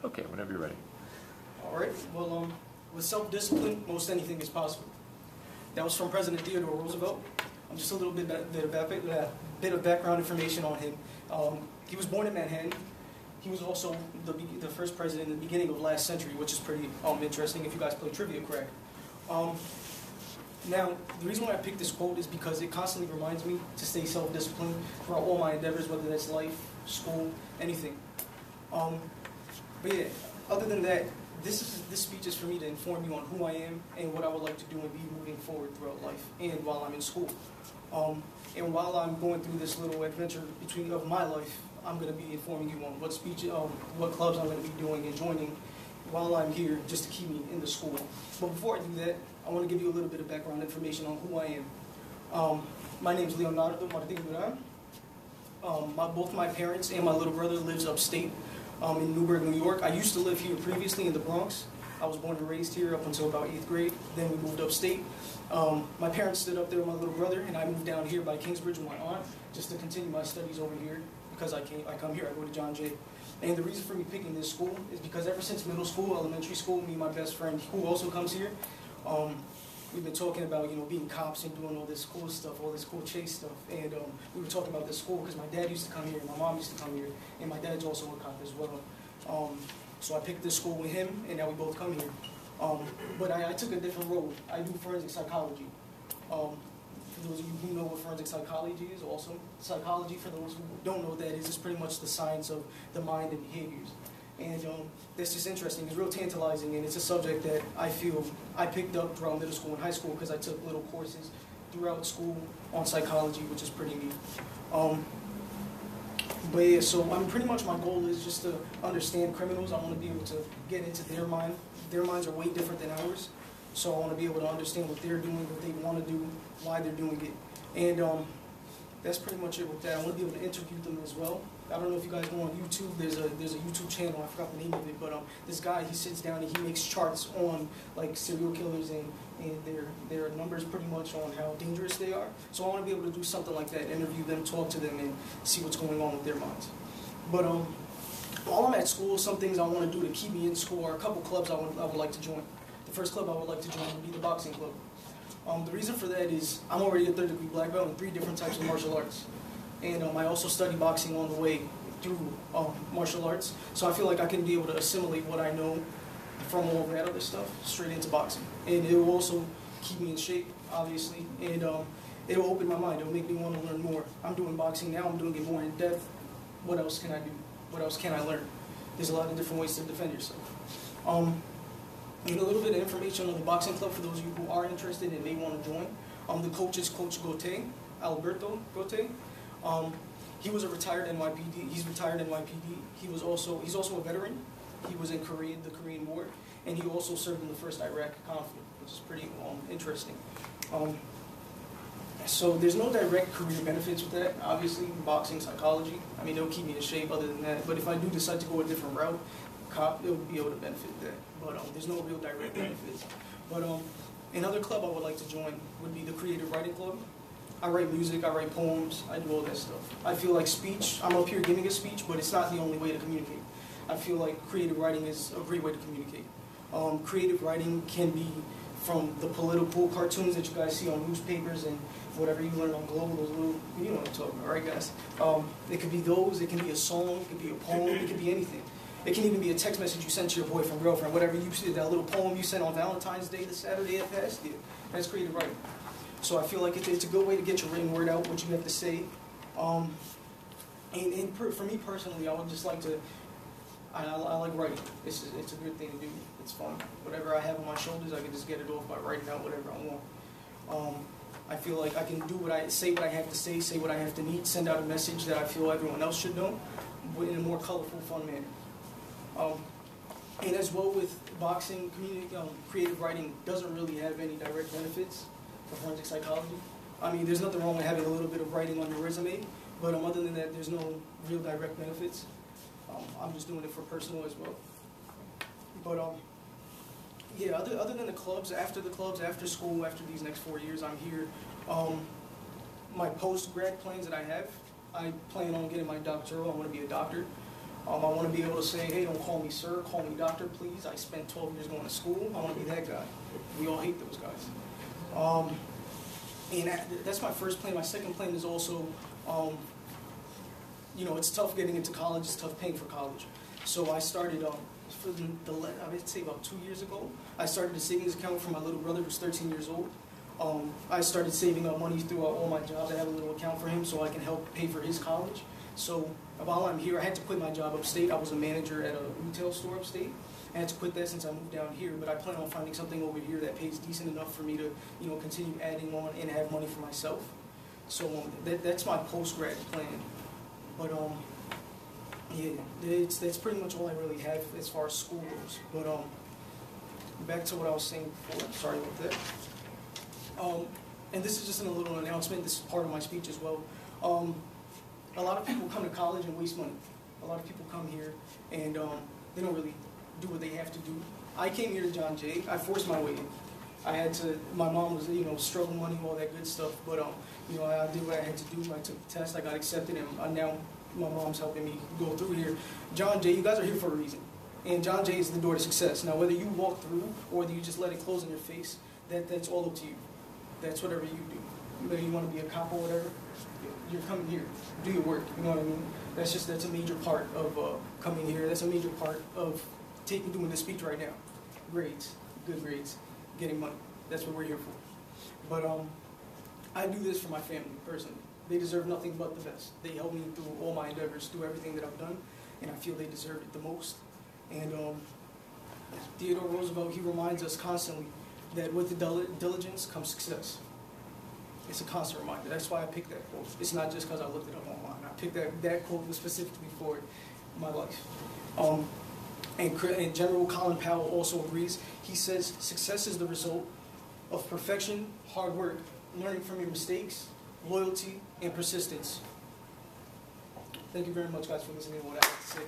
Okay, whenever you're ready. All right. Well, with self-discipline, most anything is possible. That was from President Theodore Roosevelt. Just a little bit of background information on him. He was born in Manhattan. He was also the first president in the beginning of last century, which is pretty interesting if you guys play trivia correct. Now, the reason why I picked this quote is because it constantly reminds me to stay self-disciplined throughout all my endeavors, whether that's life, school, anything. But yeah, other than that, this speech is for me to inform you on who I am and what I would like to do and be moving forward throughout life and while I'm in school. And while I'm going through this little adventure of my life, I'm going to be informing you on what clubs I'm going to be doing and joining while I'm here, just to keep me in the school. But before I do that, I want to give you a little bit of background information on who I am. My name is Leonardo-COM155-spring15. Both my parents and my little brother lives upstate in Newburgh, New York. I used to live here previously in the Bronx. I was born and raised here up until about 8th grade. Then we moved upstate. My parents stood up there with my little brother, and I moved down here by Kingsbridge with my aunt just to continue my studies over here because I come here. I go to John Jay. And the reason for me picking this school is because ever since middle school, elementary school, me and my best friend, who also comes here, we've been talking about, being cops and doing all this cool stuff, all this cool chase stuff. And we were talking about this school because my dad used to come here, and my mom used to come here, and my dad's also a cop as well. So I picked this school with him, and now we both come here. But I took a different road. I do forensic psychology. For those of you who know what forensic psychology is, also, psychology, for those who don't know what that is pretty much the science of the mind and behaviors. And that's just interesting. It's real tantalizing, and it's a subject that I feel I picked up throughout middle school and high school because I took little courses throughout school on psychology, which is pretty neat. But yeah, so pretty much my goal is just to understand criminals. I want to be able to get into their mind. Their minds are way different than ours. So I want to be able to understand what they're doing, what they want to do, why they're doing it. And that's pretty much it with that. I want to be able to interview them as well. I don't know if you guys go on YouTube. There's a YouTube channel. I forgot the name of it, but this guy, he sits down and he makes charts on like serial killers and their numbers pretty much on how dangerous they are. So I want to be able to do something like that, interview them, talk to them, and see what's going on with their minds. But while I'm at school, some things I want to do to keep me in school are a couple clubs I would like to join. The first club I would like to join would be the boxing club. The reason for that is I'm already a 3rd degree black belt in 3 different types of martial arts. And I also study boxing on the way through martial arts. So I feel like I can be able to assimilate what I know from all that other stuff straight into boxing. And it will also keep me in shape, obviously. And it will open my mind. It will make me want to learn more. I'm doing boxing now. I'm doing it more in depth. What else can I do? What else can I learn? There's a lot of different ways to defend yourself. And a little bit of information on the boxing club for those of you who are interested and may want to join. The coach is Coach Gote, Alberto Gote. He was a retired NYPD. He's retired NYPD. He's also a veteran. He was in the Korean War, and he also served in the first Iraq conflict, which is pretty interesting. So there's no direct career benefits with that. Obviously, boxing, psychology. I mean, it'll keep me in shape other than that. But if I do decide to go a different route, cop, it would be able to benefit that. But there's no real direct benefits. But another club I would like to join would be the Creative Writing Club. I write music, I write poems, I do all that stuff. I feel like speech, I'm up here giving a speech, but it's not the only way to communicate. I feel like creative writing is a great way to communicate. Creative writing can be from the political cartoons that you guys see on newspapers and whatever you learn on Global, those little, you know what I'm talking about, right guys? It could be those, it can be a song, it could be a poem, it could be anything. It can even be a text message you sent to your boyfriend, girlfriend, whatever you said, that little poem you sent on Valentine's Day, the Saturday that passed. Yeah, that's creative writing. So I feel like it's a good way to get your written word out, what you have to say. For me personally, I would just like to, I like writing. It's a good thing to do. It's fun. Whatever I have on my shoulders, I can just get it off by writing out whatever I want. I feel like I can do what I have to say what I have to need, send out a message that I feel everyone else should know, but in a more colorful, fun manner. And as well with boxing, creative writing doesn't really have any direct benefits for forensic psychology. I mean, there's nothing wrong with having a little bit of writing on your resume, but other than that, there's no real direct benefits. I'm just doing it for personal as well. But yeah, other than the clubs, after school, after these next 4 years, I'm here. My post-grad plans that I have, I plan on getting my doctoral. I want to be a doctor. I want to be able to say, hey, don't call me sir, call me doctor, please. I spent 12 years going to school. I want to be that guy. We all hate those guys. And that's my first plan. My second plan is also, you know, it's tough getting into college. It's tough paying for college. So I started, I would say about 2 years ago, I started a savings account for my little brother who's 13 years old. I started saving up money throughout all my jobs. I have a little account for him so I can help pay for his college. So while I'm here, I had to quit my job upstate. I was a manager at a retail store upstate. I had to quit that since I moved down here, but I plan on finding something over here that pays decent enough for me to, you know, continue adding on and have money for myself. So that's my post-grad plan. But yeah, that's pretty much all I really have as far as school goes. But back to what I was saying before. Sorry about that. And this is just a little announcement. This is part of my speech as well. A lot of people come to college and waste money. A lot of people come here and they don't really do what they have to do. I came here to John Jay. I forced my way in. I had to. My mom was, you know, struggling money, all that good stuff. But you know, I did what I had to do. I took the test. I got accepted, and now my mom's helping me go through here. John Jay, you guys are here for a reason, and John Jay is the door to success. Now, whether you walk through or whether you just let it close in your face, that's all up to you. That's whatever you do. Whether you want to be a cop or whatever, you're coming here. Do your work. You know what I mean? That's a major part of coming here. That's a major part of doing this speech right now. Grades, good grades, getting money. That's what we're here for. But I do this for my family personally. They deserve nothing but the best. They help me through all my endeavors, through everything that I've done, and I feel they deserve it the most. And Theodore Roosevelt, he reminds us constantly that with the diligence comes success. It's a constant reminder. That's why I picked that quote. It's not just because I looked it up online. I picked that quote specifically for my life. And General Colin Powell also agrees. He says, success is the result of perfection, hard work, learning from your mistakes, loyalty, and persistence. Thank you very much, guys, for listening to what I have to say.